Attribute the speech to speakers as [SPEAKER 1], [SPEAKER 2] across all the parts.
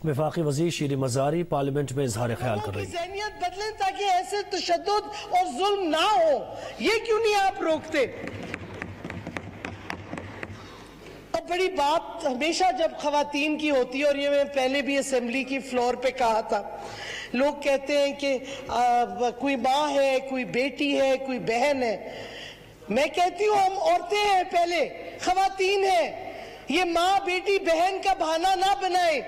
[SPEAKER 1] وفاقی وزیر شیریں مزاری پارلیمنٹ میں اظہار خیال کر رہی ہیں۔
[SPEAKER 2] ذہنیت بدلیں تاکہ ایسے تشدد اور ظلم نہ ہو، یہ کیوں نہیں آپ روکتے؟ اب بڑی بات ہمیشہ جب خواتین کی ہوتی ہے، اور یہ میں پہلے بھی اسمبلی کی فلور پہ کہا تھا، لوگ کہتے ہیں کہ کوئی ماں ہے، کوئی بیٹی ہے، کوئی بہن ہے۔ میں کہتی ہوں ہم عورتیں ہیں، پہلے خواتین ہیں۔ یہ ماں بیٹی بہن کا بہانہ نہ بنائے۔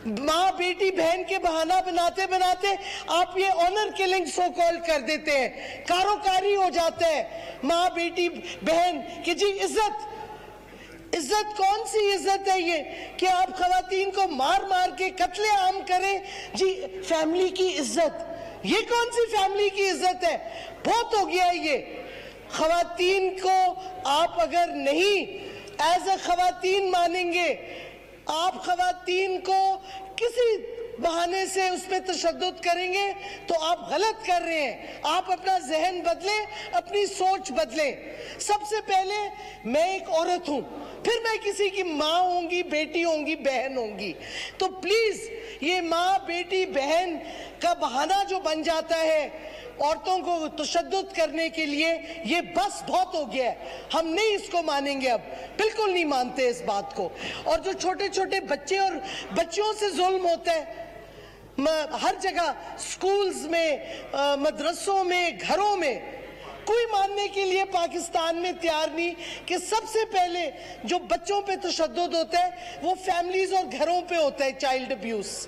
[SPEAKER 2] ماں بیٹی بہن کے بہانہ بناتے بناتے آپ یہ آنر کلنگ سو کال کر دیتے ہیں، کاروکاری ہو جاتا ہے ماں بیٹی بہن کہ جی عزت کون سی عزت ہے یہ کہ آپ خواتین کو مار مار کے قتل عام کریں؟ جی فیملی کی عزت، یہ کون سی فیملی کی عزت ہے؟ بہت ہو گیا یہ۔ خواتین کو آپ اگر نہیں ایز اے خواتین مانیں گے، آپ خواتین کو کسی بہانے سے اس پہ تشدد کریں گے تو آپ غلط کر رہے ہیں۔ آپ اپنا ذہن بدلیں، اپنی سوچ بدلیں۔ سب سے پہلے میں ایک عورت ہوں، پھر میں کسی کی ماں ہوں گی، بیٹی ہوں گی، بہن ہوں گی۔ تو پلیز یہ ماں بیٹی بہن کا بہانہ جو بن جاتا ہے عورتوں کو تشدد کرنے کے لیے، یہ بس بہت ہو گیا ہے۔ ہم نہیں اس کو مانیں گے، اب بالکل نہیں مانتے اس بات کو۔ اور جو چھوٹے چھوٹے بچے اور بچیوں سے ظلم ہوتا ہے ہر جگہ، سکولز میں، مدرسوں میں، گھروں میں، کوئی ماننے کے لیے پاکستان میں تیار نہیں کہ سب سے پہلے جو بچوں پہ تشدد ہوتا ہے وہ فیملیز اور گھروں پہ ہوتا ہے، چائلڈ ابیوز۔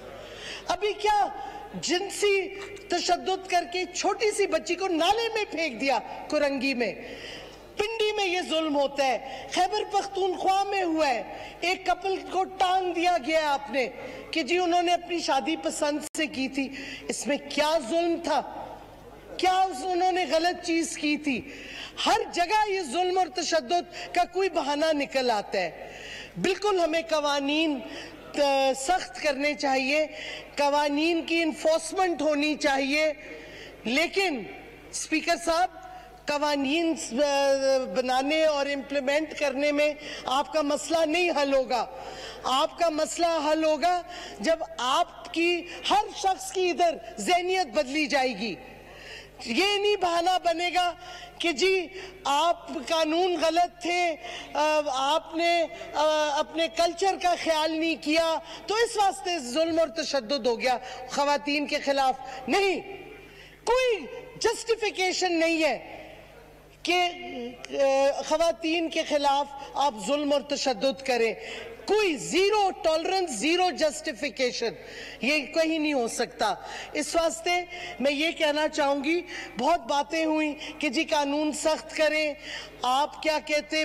[SPEAKER 2] ابھی کیا جنسی تشدد کر کے چھوٹی سی بچی کو نالے میں پھینک دیا کرنگی میں۔ پنڈی میں یہ ظلم ہوتا ہے، خیبر پختونخوا میں ہوا ہے، ایک کپل کو ٹانگ دیا گیا آپ نے کہ جی انہوں نے اپنی شادی پسند سے کی تھی۔ اس میں کیا ظلم تھا؟ کیا انہوں نے غلط چیز کی تھی؟ ہر جگہ یہ ظلم اور تشدد کا کوئی بہانہ نکل آتا ہے۔ بالکل ہمیں قوانین سخت کرنے چاہیے، قوانین کی انفورسمنٹ ہونی چاہیے، لیکن اسپیکر صاحب قوانین بنانے اور امپلیمنٹ کرنے میں آپ کا مسئلہ نہیں حل ہوگا۔ آپ کا مسئلہ حل ہوگا جب آپ کی ہر شخص کی ادھر ذہنیت بدلی جائے گی۔ یہ نہیں بہانہ بنے گا کہ جی آپ قانون غلط تھے، آپ نے اپنے کلچر کا خیال نہیں کیا تو اس واسطے ظلم اور تشدد ہو گیا خواتین کے خلاف۔ نہیں، کوئی جسٹیفیکیشن نہیں ہے کہ خواتین کے خلاف آپ ظلم اور تشدد کریں۔ کوئی زیرو ٹالرنس، زیرو جسٹیفیکیشن، یہ کہیں نہیں ہو سکتا۔ اس واسطے میں یہ کہنا چاہوں گی، بہت باتیں ہوئیں کہ جی قانون سخت کریں، آپ کیا کہتے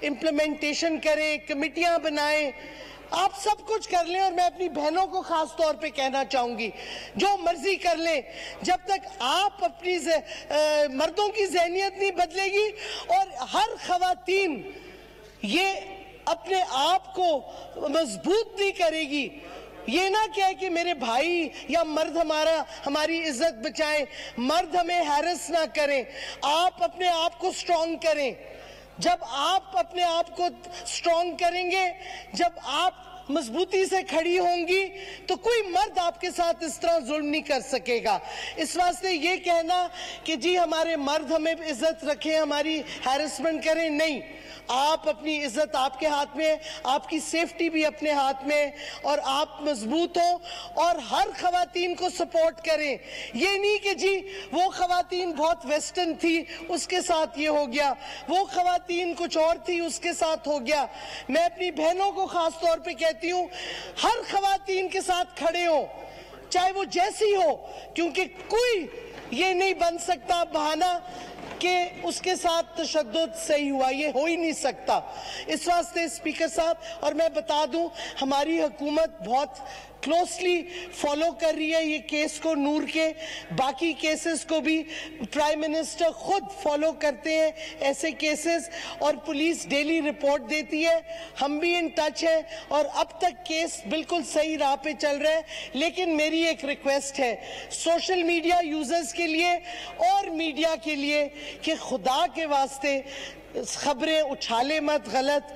[SPEAKER 2] امپلیمنٹیشن کریں، کمیٹیاں بنائیں، آپ سب کچھ کر لیں۔ اور میں اپنی بہنوں کو خاص طور پہ کہنا چاہوں گی جو مرضی کر لیں، جب تک آپ اپنی مردوں کی ذہنیت نہیں بدلے گی اور ہر خواتین یہ اپنے آپ کو مضبوط نہیں کرے گی، یہ نہ کہے کہ میرے بھائی یا مرد ہماری عزت بچائیں، مرد ہمیں ہیرس نہ کریں، آپ اپنے آپ کو سٹرونگ کریں۔ جب آپ اپنے آپ کو سٹرونگ کریں گے، جب آپ مضبوطی سے کھڑی ہوں گی تو کوئی مرد آپ کے ساتھ اس طرح ظلم نہیں کر سکے گا۔ اس واسطے یہ کہنا کہ جی ہمارے مرد ہمیں عزت رکھیں، ہماری ہیرسمنٹ کریں، نہیں۔ آپ اپنی عزت آپ کے ہاتھ میں ہے، آپ کی سیفٹی بھی اپنے ہاتھ میں ہے، اور آپ مضبوط ہوں اور ہر خواتین کو سپورٹ کریں۔ یہ نہیں کہ جی وہ خواتین بہت ویسٹرن تھی اس کے ساتھ یہ ہو گیا، وہ خواتین کچھ اور تھی اس کے ساتھ ہو گیا۔ میں اپنی بہنوں کو خاص طور پہ کہتی ہوں ہر خواتین کے ساتھ کھڑے ہوں، چاہے وہ جیسی ہو، کیونکہ کوئی یہ نہیں بن سکتا بہانہ کہ اس کے ساتھ تشدد صحیح ہوا، یہ ہو ہی نہیں سکتا۔ اس واسطے اسپیکر صاحب، اور میں بتا دوں ہماری حکومت بہت کلوسلی فالو کر رہی ہے یہ کیس کو، نور کے باقی کیسز کو بھی پرائم منسٹر خود فالو کرتے ہیں ایسے کیسز، اور پولیس ڈیلی رپورٹ دیتی ہے، ہم بھی ان ٹچ ہیں، اور اب تک کیس بالکل صحیح راہ پہ چل رہا ہے۔ لیکن میری ایک ریکویسٹ ہے سوشل میڈیا یوزرز کے لیے اور میڈیا کے لیے کہ خدا کے واسطے खबरें उछाले मत, गलत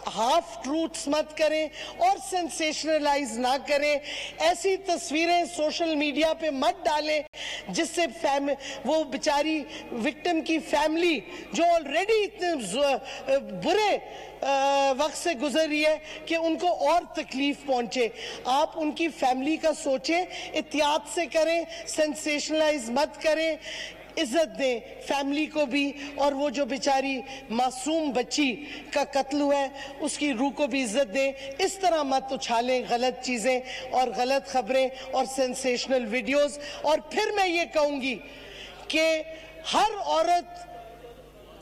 [SPEAKER 2] हाफ ट्रूथ्स मत करें और सेंसेशनलाइज ना करें। ऐसी तस्वीरें सोशल मीडिया पे मत डालें जिससे वो बेचारी विक्टिम की फैमिली जो ऑलरेडी इतने बुरे वक्त से गुजर रही है कि उनको और तकलीफ पहुंचे। आप उनकी फैमिली का सोचें, एहतियात से करें, सेंसेशनलाइज मत करें, इज्जत दें फैमिली को भी, और वो जो बेचारी मासूम बच्ची का कत्ल हुआ है उसकी रूह को भी इज्जत दें। इस तरह मत उछालें गलत चीजें और गलत खबरें और सेंसेशनल वीडियोस। और फिर मैं ये कहूंगी कि हर औरत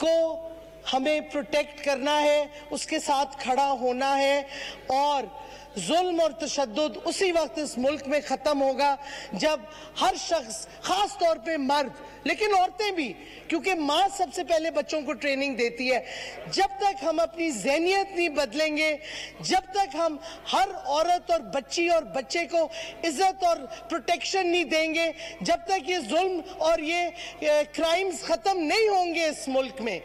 [SPEAKER 2] को हमें प्रोटेक्ट करना है, उसके साथ खड़ा होना है, और जुल्म और तशद्दुद उसी वक्त इस मुल्क में खत्म होगा जब हर शख्स, खास तौर पे मर्द लेकिन औरतें भी, क्योंकि माँ सबसे पहले बच्चों को ट्रेनिंग देती है, जब तक हम अपनी ज़हनियत नहीं बदलेंगे, जब तक हम हर औरत और बच्ची और बच्चे को इज्जत और प्रोटेक्शन नहीं देंगे, जब तक ये जुल्म और ये क्राइम्स खत्म नहीं होंगे इस मुल्क में,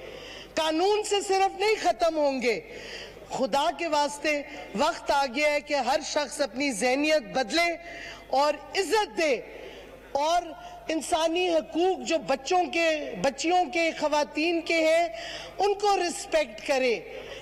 [SPEAKER 2] कानून से सिर्फ नहीं खत्म होंगे। खुदा के वास्ते वक्त आ गया है कि हर शख्स अपनी ज़हनियत बदले और इज्जत दे, और इंसानी हकूक जो बच्चियों के, खवातीन के हैं, उनको रिस्पेक्ट करे।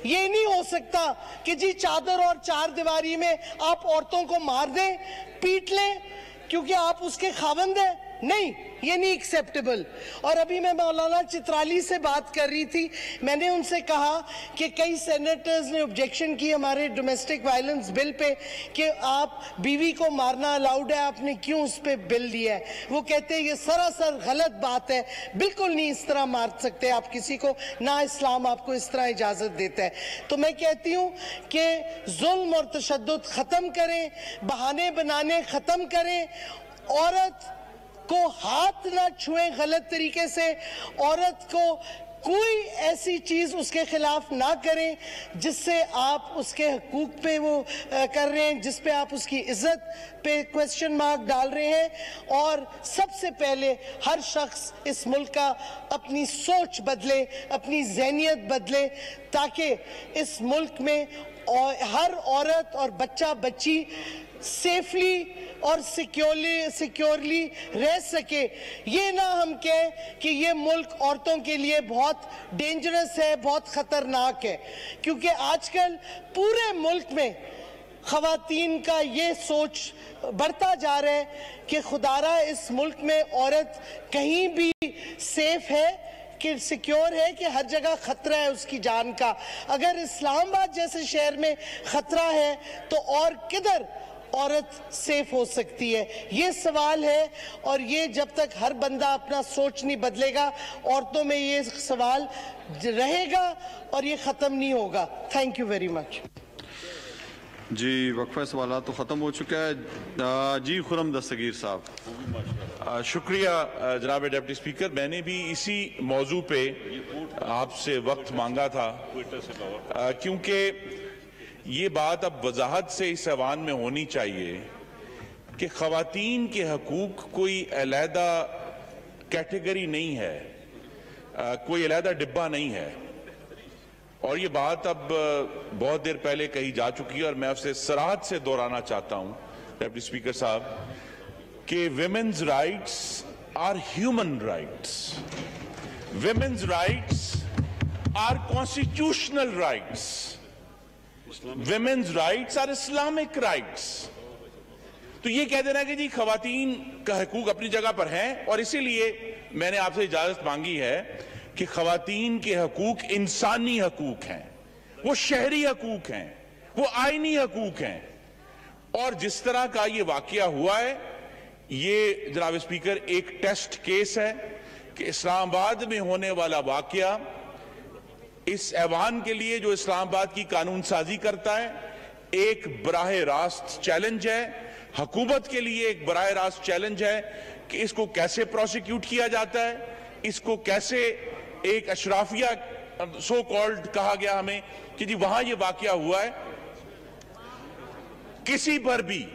[SPEAKER 2] ये नहीं हो सकता कि जी चादर और चार दीवारी में आप औरतों को मार दें, पीट लें क्योंकि आप उसके खावंद हैं। नहीं, ये नहीं एक्सेप्टेबल। और अभी मैं मौलाना चित्राली से बात कर रही थी, मैंने उनसे कहा कि कई सेनेटर्स ने ऑब्जेक्शन की हमारे डोमेस्टिक वायलेंस बिल पे कि आप बीवी को मारना अलाउड है, आपने क्यों उस पे बिल दिया है। वो कहते हैं ये सरासर गलत बात है, बिल्कुल नहीं इस तरह मार सकते आप किसी को, ना इस्लाम आपको इस तरह इजाजत देता है। तो मैं कहती हूँ कि जुल्म और तशद्दुद खत्म करें, बहाने बनाने खत्म करें, औरत को हाथ ना छुएं गलत तरीके से, औरत को कोई ऐसी चीज उसके खिलाफ ना करें जिससे आप उसके हकूक पे वो कर रहे हैं, जिस पे आप उसकी इज्जत पे क्वेश्चन मार्क डाल रहे हैं। और सबसे पहले हर शख्स इस मुल्क का अपनी सोच बदले, अपनी ज़हनियत बदले, ताकि इस मुल्क में हर औरत और बच्चा बच्ची सेफली और सिक्योरली रह सके। ये ना हम कहें कि ये मुल्क औरतों के लिए बहुत डेंजरस है, बहुत खतरनाक है, क्योंकि आजकल पूरे मुल्क में खवातीन का ये सोच बढ़ता जा रहा है कि खुदारा इस मुल्क में औरत कहीं भी सेफ है, कि सिक्योर है, कि हर जगह खतरा है उसकी जान का। अगर इस्लामाबाद जैसे शहर में खतरा है तो और किधर औरत सेफ हो सकती है। ये सवाल है, और ये जब तक हर बंदा अपना सोच नहीं बदलेगा, औरतों में ये सवाल रहेगा और ये खत्म नहीं होगा। Thank you very much.
[SPEAKER 3] जी, वक्फा सवाल तो ख़त्म हो चुका है। जी खुरम दस्तगीर साहब।
[SPEAKER 4] शुक्रिया जनाब डिप्टी स्पीकर। मैंने भी इसी मौजू पे आपसे वक्त मांगा था, क्योंकि ये बात अब वजाहत से इस ऐवान में होनी चाहिए कि ख़वातीन के हकूक़ कोई अलहदा कैटेगरी नहीं है, कोई अलहदा डिब्बा नहीं है। और ये बात अब बहुत देर पहले कही जा चुकी है, और मैं आपसे सराहत से दोहराना चाहता हूं डिप्टी स्पीकर साहब कि women's rights are human rights, women's rights are constitutional rights, women's rights are Islamic rights. तो ये कह देना कि जी खवातीन का हकूक अपनी जगह पर हैं, और इसीलिए मैंने आपसे इजाजत मांगी है कि खवातीन के हकूक इंसानी हकूक हैं, वो शहरी हकूक हैं, वो आईनी हकूक हैं। और जिस तरह का ये वाकया हुआ है, ये जनाब स्पीकर एक टेस्ट केस है कि इस्लामाबाद में होने वाला वाकया इस ऐवान के लिए, जो इस्लामाबाद की कानून साजी करता है, एक बराह रास्त चैलेंज है, हुकूमत के लिए एक बराह रास्त चैलेंज है कि इसको कैसे प्रोसिक्यूट किया जाता है, इसको कैसे एक अशराफिया सो कॉल्ड कहा गया हमें कि जी वहां ये वाकया हुआ है, किसी पर भी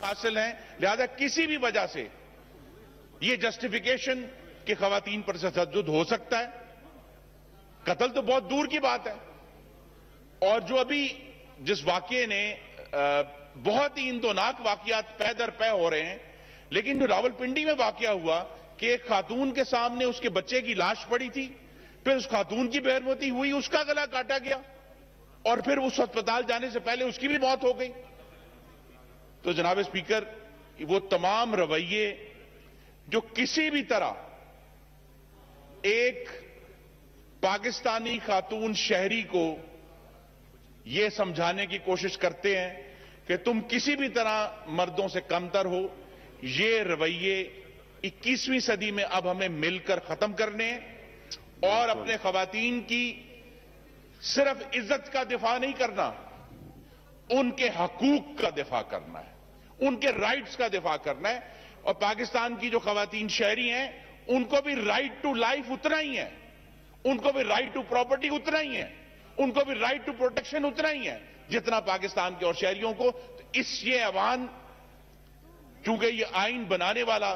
[SPEAKER 4] हासिल हैं, लिहाजा किसी भी वजह से ये जस्टिफिकेशन कि खवातीन पर तशद्दुद हो सकता है, कत्ल तो बहुत दूर की बात है। और जो अभी जिस वाकये ने बहुत ही इंदोनाक वाकयात पै दर पै हो रहे हैं, लेकिन जो रावलपिंडी में वाकया हुआ कि एक खातून के सामने उसके बच्चे की लाश पड़ी थी, फिर उस खातून की बेरहमती हुई, उसका गला काटा गया और फिर उस अस्पताल जाने से पहले उसकी भी मौत हो गई। तो जनाब स्पीकर, वो तमाम रवैये जो किसी भी तरह एक पाकिस्तानी खातून शहरी को यह समझाने की कोशिश करते हैं कि तुम किसी भी तरह मर्दों से कमतर हो, ये रवैये 21वीं सदी में अब हमें मिलकर खत्म करने हैं और अपने खवातीन की सिर्फ इज्जत का दिफा नहीं करना, उनके हकूक का दिफा करना है, उनके राइट्स का दिफा करना है। और पाकिस्तान की जो खवातीन शहरी हैं, उनको भी राइट टू लाइफ उतना ही है, उनको भी राइट टू प्रॉपर्टी उतना ही है, उनको भी राइट टू प्रोटेक्शन उतना ही है जितना पाकिस्तान के और शहरियों को। तो ये ऐवान, चूंकि ये आइन बनाने वाला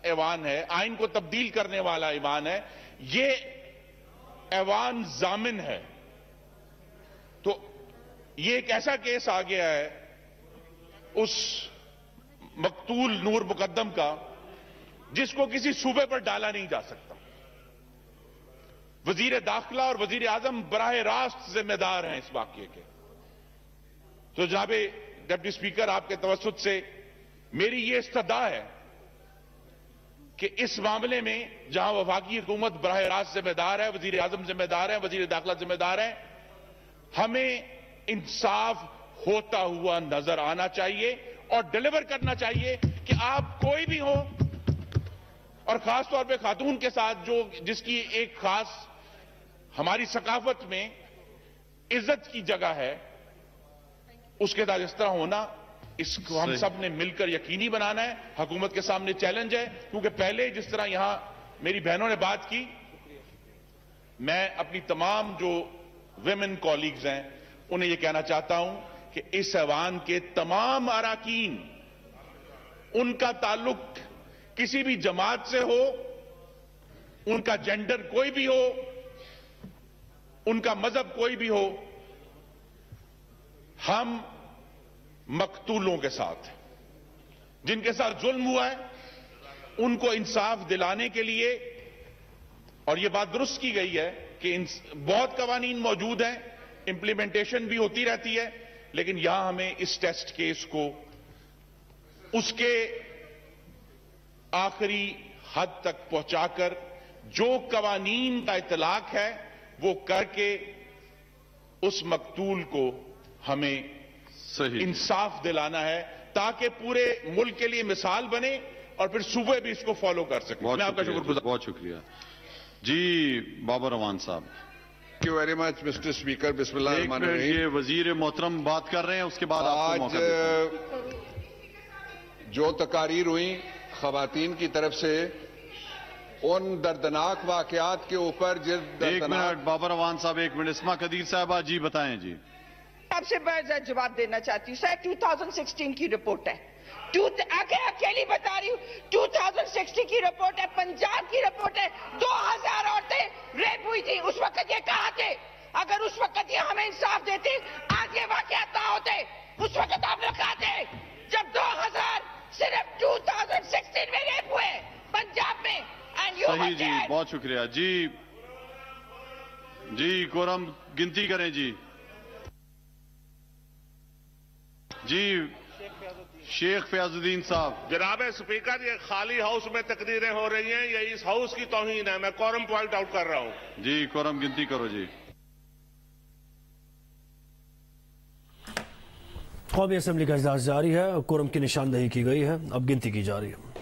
[SPEAKER 4] ऐवान है, आइन को तब्दील करने वाला ऐवान है, ये ऐवान जामिन है। तो ये एक ऐसा केस आ गया है उस मकतूल नूर मुकद्दम का जिसको किसी सूबे पर डाला नहीं जा सकता। वजीर दाखिला और वजीर आजम बराह रास्त जिम्मेदार हैं इस वाकये के। तो जनाब डिप्टी स्पीकर, आपके तवस्सुत से मेरी ये इस्तदा है कि इस मामले में जहां वफाकी हुकूमत बराह रास्त जिम्मेदार है, वजीर आजम जिम्मेदार है, वजीर दाखिला जिम्मेदार है, हमें इंसाफ होता हुआ नजर आना चाहिए और डिलीवर करना चाहिए कि आप कोई भी हो, और खास तौर पे खातून के साथ जो जिसकी एक खास हमारी सकाफत में इज्जत की जगह है, उसके साथ इस तरह होना, इसको हम सब ने मिलकर यकीनी बनाना है। हुकूमत के सामने चैलेंज है, क्योंकि पहले जिस तरह यहां मेरी बहनों ने बात की, मैं अपनी तमाम जो विमेन कॉलीग्स हैं उन्हें यह कहना चाहता हूं कि इस ऐवान के तमाम अराकीन, उनका ताल्लुक किसी भी जमात से हो, उनका जेंडर कोई भी हो, उनका मजहब कोई भी हो, हम मकतूलों के साथ, जिनके साथ जुल्म हुआ है, उनको इंसाफ दिलाने के लिए, और यह बात दुरुस्त की गई है कि बहुत कवानीन मौजूद हैं, इंप्लीमेंटेशन भी होती रहती है, लेकिन यहां हमें इस टेस्ट केस को उसके आखिरी हद तक पहुंचाकर जो कवानीन का इतलाक है वो करके उस मकतूल को हमें इंसाफ दिलाना है, ताकि पूरे मुल्क के लिए मिसाल बने और फिर सूबे भी इसको फॉलो कर सकें। मैं आपका शुक्रगुजार।
[SPEAKER 3] बहुत शुक्रिया जी। बाबर रवान साहब।
[SPEAKER 5] Thank you very much mister speaker. बिस्मिल्लाहिर्रहमानिर्रहीम।
[SPEAKER 3] ये वजीर मोहतरम बात कर रहे हैं, उसके बाद
[SPEAKER 5] आज जो तकारीर हुई खवातीन की तरफ से, उन दर्दनाक वाकयात के ऊपर
[SPEAKER 3] एक मिनट बाबर रवान साहब, एक मिनट। इस्मा कदीर साहबा जी बताएं जी।
[SPEAKER 6] आपसे मैं जवाब देना चाहती हूँ। सर 2016 की रिपोर्ट है, अकेली बता रही हूँ, 2016 की रिपोर्ट है, पंजाब की रिपोर्ट है, 2000 औरतें रेप हुई थी। उस वक्त ये कहाँ थे? अगर उस वक्त ये हमें इंसाफ देती, आज ये वाकयात ना होते। उस वक्त आप लोग कहाँ थे जब 2000 सिर्फ 2016 में रेप हुए पंजाब में?
[SPEAKER 3] सही जी, बहुत शुक्रिया जी। जी कोरम गिनती करें जी। जी शेख फयाजुद्दीन साहब।
[SPEAKER 7] जनाब स्पीकर, ये खाली हाउस में तकरीरें हो रही हैं, ये इस हाउस की तौहीन है। मैं कोरम पॉइंट आउट कर रहा हूं।
[SPEAKER 3] जी कोरम गिनती करो जी।
[SPEAKER 1] कौमी असेंबली का इजलास जारी है, कोरम की निशानदही की गई है, अब गिनती की जा रही है।